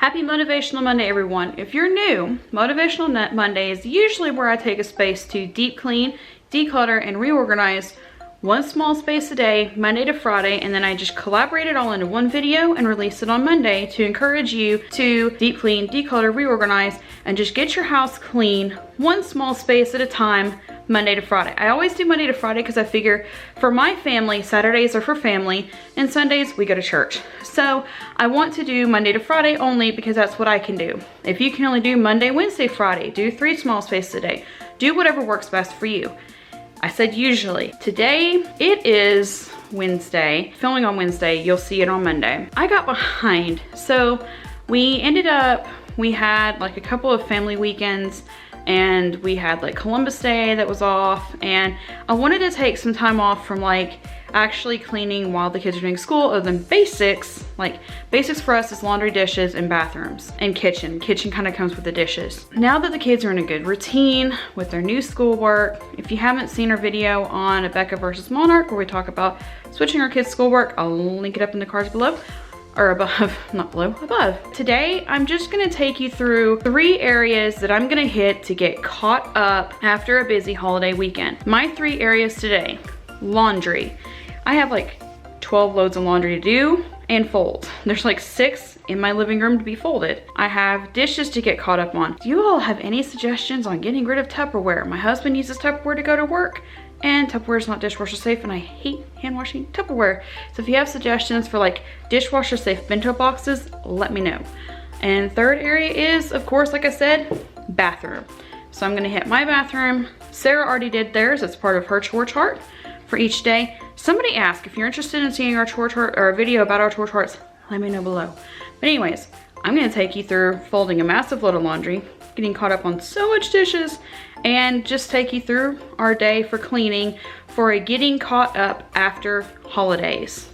Happy Motivational Monday, everyone. If you're new, Motivational Monday is usually where I take a space to deep clean, declutter, and reorganize one small space a day, Monday to Friday, and then I just collaborate it all into one video and release it on Monday to encourage you to deep clean, declutter, reorganize, and just get your house clean one small space at a time, Monday to Friday. I always do Monday to Friday because I figure for my family, Saturdays are for family and Sundays we go to church. So I want to do Monday to Friday only because that's what I can do. If you can only do Monday, Wednesday, Friday, do 3 small spaces a day. Do whatever works best for you. I said usually. Today it is Wednesday. Filming on Wednesday, you'll see it on Monday. I got behind. So we had like a couple of family weekends and we had like Columbus Day that was off, and I wanted to take some time off from like actually cleaning while the kids are doing school other than basics. Like basics for us is laundry, dishes, and bathrooms, and kitchen. Kitchen kind of comes with the dishes. Now that the kids are in a good routine with their new schoolwork, if you haven't seen our video on Becca versus Monarch where we talk about switching our kids' schoolwork, I'll link it up in the cards below. Or above, not below, above. Today, I'm just gonna take you through 3 areas that I'm gonna hit to get caught up after a busy holiday weekend. My 3 areas today: laundry. I have like 12 loads of laundry to do and fold. There's like 6 in my living room to be folded. I have dishes to get caught up on. Do you all have any suggestions on getting rid of Tupperware? My husband uses Tupperware to go to work, and Tupperware is not dishwasher safe, and I hate hand washing Tupperware. So if you have suggestions for like dishwasher safe bento boxes, let me know. And third area is, of course, like I said, bathroom. So I'm gonna hit my bathroom. Sarah already did theirs. It's part of her chore chart for each day. Somebody asked if you're interested in seeing our chore chart or a video about our chore charts, let me know below. But anyways, I'm gonna take you through folding a massive load of laundry, getting caught up on so much dishes, and just take you through our day for cleaning for a getting caught up after holidays.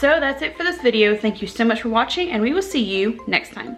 So that's it for this video. Thank you so much for watching, and we will see you next time.